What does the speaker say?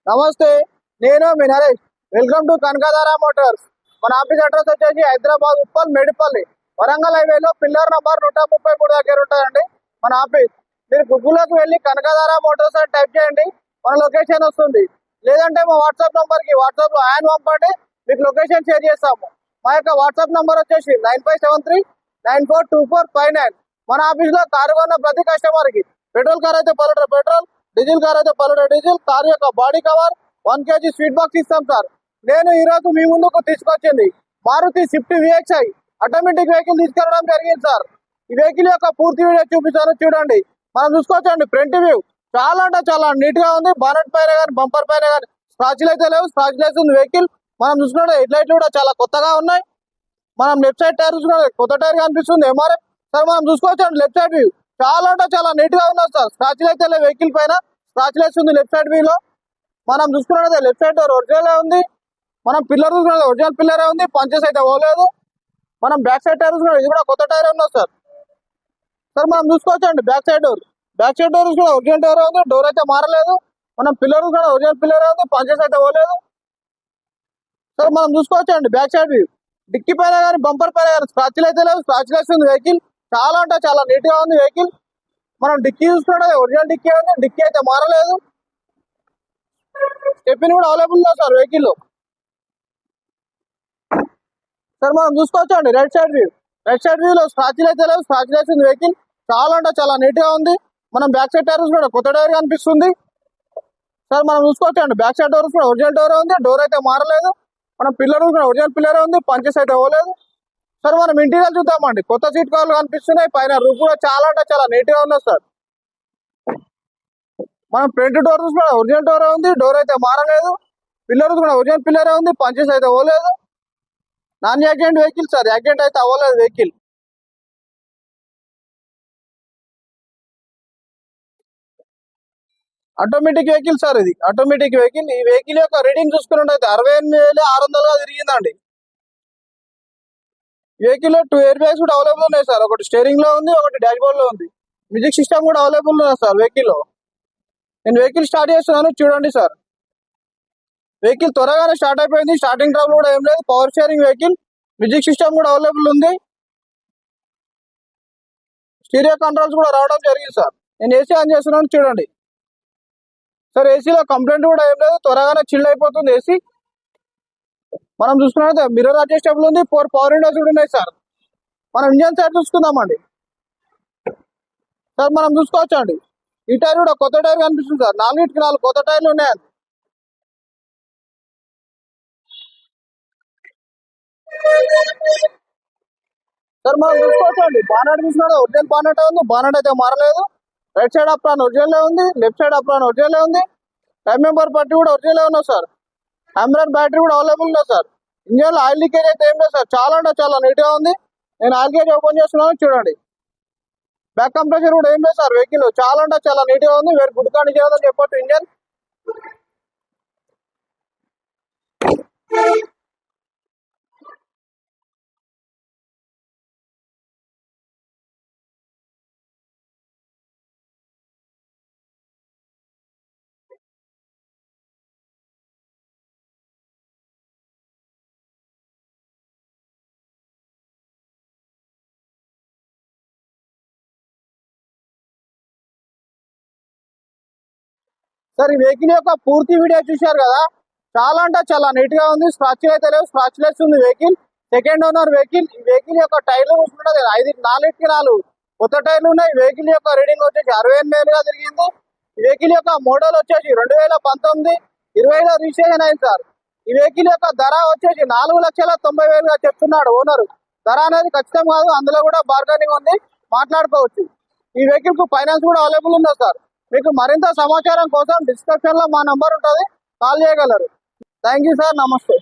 నమస్తే, నేను మీ Naresh. Welcome to Kanakadhara motors. మన ఆఫీస్ అడ్రస్ వచ్చేసి హైదరాబాద్ ఉప్పల్ మేడిపల్లి వరంగల్ హైవేలో పిల్లర్ నంబర్ 133 దగ్గర ఉంటుందండి మన ఆఫీస్. మీరు గూగుల్లోకి వెళ్ళి కనకధార మోటార్స్ అని టైప్ చేయండి, మన లొకేషన్ వస్తుంది. లేదంటే మా వాట్సాప్ నంబర్కి వాట్సాప్లో ఆయన పంపండి, మీకు లొకేషన్ షేర్ చేస్తాము. మా యొక్క వాట్సాప్ నంబర్ వచ్చేసి 9573942459. మన ఆఫీస్లో కారు కొన్న ప్రతి కస్టమర్కి పెట్రోల్ కార్ అయితే ₹10 పెట్రోల్, డీజిల్ కార్ అయితే ₹10 డీజిల్, కార్ యొక్క body cover 1 kg sweet box ఇస్తాం సార్. నేను ఈ రోజు మీ ముందుకు తీసుకొచ్చింది Maruti Swift VXI automatic vehicle తీసుకెళ్ళడం జరిగింది సార్. ఈ వెహికల్ యొక్క పూర్తి వీడియో చూపిస్తాను, చూడండి. మనం చూసుకోవచ్చండి, ఫ్రంట్ వ్యూ చాలా అంటే చాలా నీట్ గా ఉంది. బానెట్ పైన కానీ బంపర్ పైన కానీ స్క్రాచ్లు అయితే లేవు, స్క్రాచ్ లెస్ ఉంది వెహికల్. మనం చూసుకుంటే హెడ్ లైట్లు కూడా చాలా కొత్తగా ఉన్నాయి. మనం లెఫ్ట్ సైడ్ టైర్ చూసుకుంటే కొత్త టైర్ కనిపిస్తుంది ఎంఆర్ఎఫ్ సార్. మనం చూసుకోవచ్చండి లెఫ్ట్ సైడ్ వ్యూ చాలా అంటే చాలా నీట్ గా ఉన్నది సార్. స్క్రాచ్లు అయితే లేవు వెహికల్ పైన, స్క్రాచ్ లెస్ ఉంది లెఫ్ట్ సైడ్ వ్యూలో. మనం చూసుకున్నట్టు లెఫ్ట్ సైడ్ డోర్ ఒరిజినల్ ఉంది. మనం పిల్లర్ చూసుకున్నది ఒరిజినల్ పిల్లరే ఉంది, పంచెస్ అయితే పోలేదు. మనం బ్యాక్ సైడ్ టైర్ చూసుకున్నాం, ఇది కూడా కొత్త టైర్ ఉన్నది సార్. మనం చూసుకోవచ్చండి బ్యాక్ సైడ్ డోర్ చూసుకున్నా ఒరిజినల్ డోర్ ఉంది, డోర్ అయితే మారలేదు. మనం పిల్లర్ చూసుకున్నా ఒరిజినల్ పిల్లరే ఉంది, పంచెస్ అయితే పోలేదు సార్. మనం చూసుకోవచ్చండి బ్యాక్ సైడ్ వ్యూ డిక్కీ పైన కానీ బంపర్ పైన కానీ స్క్రాచ్లు అయితే లేవు, స్క్రాచ్ లెస్ ఉంది వెహికల్. చాలా అంటే చాలా నీట్ గా ఉంది వెహికల్. మనం డిక్కీ చూసుకున్నది ఒరిజినల్ డిక్కీ ఉంది, డిక్కీ అయితే మారలేదు. స్టెప్ని కూడా అవైలబుల్ ఉంది సార్ వెహికల్ సార్. మనం చూసుకోవచ్చండి రైట్ సైడ్ వ్యూలో స్క్రాచ్లు అయితే లేవు, స్క్రాచ్ లెస్ ఉంది వెహికల్. చాలా అంటే చాలా నీట్ గా ఉంది. మనం బ్యాక్ సైడ్ టైర్స్ కూడా కొత్త టైర్ కనిపిస్తుంది సార్. మనం చూసుకోవచ్చండి బ్యాక్ సైడ్ డోర్స్ కూడా ఒరిజినల్ డోర్ ఉంది, డోర్ అయితే మారలేదు. మనం పిల్లర్ కూడా ఒరిజినల్ పిల్లరే ఉంది, పంచెస్ అయితే పోలేదు సార్. మనం ఇంటీరియర్ చూద్దామండి, కొత్త సీట్ కవర్లు కనిపిస్తున్నాయి. పైన రూఫ్ కూడా చాలా అంటే చాలా నీట్ గా ఉంది సార్. మనం ఫ్రంట్ డోర్ చూసుకున్నా ఒరిజినల్ డోర్ ఉంది, డోర్ అయితే మారలేదు. పిల్లర్ కూడా ఒరిజినల్ పిల్లరే ఉంది, పంచెస్ అయితే పోలేదు. Non accident vehicle sir, accident అయితే అవ్వలేదు వెహికల్. ఆటోమేటిక్ వెహికల్ సార్, ఇది ఆటోమేటిక్ వెహికల్. ఈ వెహికల్ యొక్క రీడింగ్ చూసుకున్నట్టయితే 68,600 తిరిగిందండి. వెహికల్ లో 2 ఎయిర్ బ్యాగ్స్ కూడా అవైలబుల్ ఉన్నాయి సార్. ఒకటి స్టీరింగ్ లో ఉంది, ఒకటి డాష్ బోర్డ్ లో ఉంది. మ్యూజిక్ సిస్టమ్ కూడా అవైలబుల్ ఉన్నాయి సార్ వెహికల్ లో. నేను వెహికల్ స్టార్ట్ చేస్తున్నాను, చూడండి సార్. వెహికల్ త్వరగానే స్టార్ట్ అయిపోయింది, స్టార్టింగ్ ట్రబుల్ కూడా ఏం లేదు. Power sharing vehicle, music system కూడా అవైలబుల్ ఉంది. స్టీరియో కంట్రోల్స్ కూడా రావడం జరిగింది సార్. నేను ఏసీ ఆన్ చేస్తున్నాను, చూడండి సార్. ఏసీలో కంప్లైంట్ కూడా ఏం లేదు, త్వరగానే చిల్ అయిపోతుంది ఏసీ. మనం చూసుకున్నట్లయితే మిర్రర్ అడ్జస్టబుల్ ఉంది, 4 పవర్ విండోస్ కూడా ఉన్నాయి సార్. మనం ఇంజన్ సైడ్ చూసుకుందామండి సార్. మనం చూసుకోవచ్చండి ఈ టైర్ కూడా కొత్త టైర్ కనిపిస్తుంది సార్. 4 కొత్త టైర్లు ఉన్నాయండి సార్. మనం చూసుకోవచ్చండి బానెట్ చూసుకున్నా ఒరిజినల్ బానెట్ ఉంది, బానెట్ అయితే మారలేదు. రైట్ సైడ్ అప్రాన్ ఒరిజినల్ ఉంది, లెఫ్ట్ సైడ్ అప్రాన్ ఒరిజినల్ ఉంది. టైం మెంబర్ పట్టి కూడా ఒరిజినల్ ఉన్నాయి సార్. ఆంబ్రాన్ బ్యాటరీ కూడా అవైలబుల్ ఉంది సార్. ఇంజన్ ఆయిల్ లీకేజ్ అయితే ఏం లేదు సార్, చాలా అంటే చాలా నీట్ గా ఉంది. నేను ఆయిల్ గేజ్ ఓపెన్ చేస్తున్నాను, చూడండి. బ్యాక్ కంప్రెషర్ కూడా ఏం లేదు సార్ వెహికల్, చాలా అంటే చాలా నీట్ గా ఉంది. వేరే గుడ్ కండిషన్ ఉందని చెప్పొచ్చు ఇంజన్. సార్ ఈ వెహికల్ యొక్క పూర్తి వీడియో చూశారు కదా, చాలా అంటే చాలా నీట్ గా ఉంది. స్క్రాచ్ అయితే లేవు, స్క్రాచ్ లెస్ ఉంది వెహికల్. Second owner vehicle. ఈ వెహికల్ యొక్క టైర్లు చూసుకుంటే 4 కొత్త టైర్లు ఉన్నాయి. వెహికల్ యొక్క రీడింగ్ వచ్చేసి 68,000 తిరిగింది. ఈ వెహికల్ యొక్క మోడల్ వచ్చేసి 2019, 20లో రిజిస్ట్రేషన్ అయింది సార్. ఈ వెహికల్ యొక్క ధర వచ్చేసి 4,90,000 చెప్తున్నాడు ఓనర్. ధర అనేది ఖచ్చితం కాదు, అందులో కూడా బార్గెనింగ్ ఉంది, మాట్లాడుకోవచ్చు. ఈ వెహికల్ కు ఫైనాన్స్ కూడా అవైలబుల్ ఉంది సార్. మీకు మరింత సమాచారం కోసం డిస్క్రిప్షన్ లో మా నంబర్ ఉంటుంది, కాల్ చేయగలరు. థ్యాంక్ యూ సార్, నమస్తే.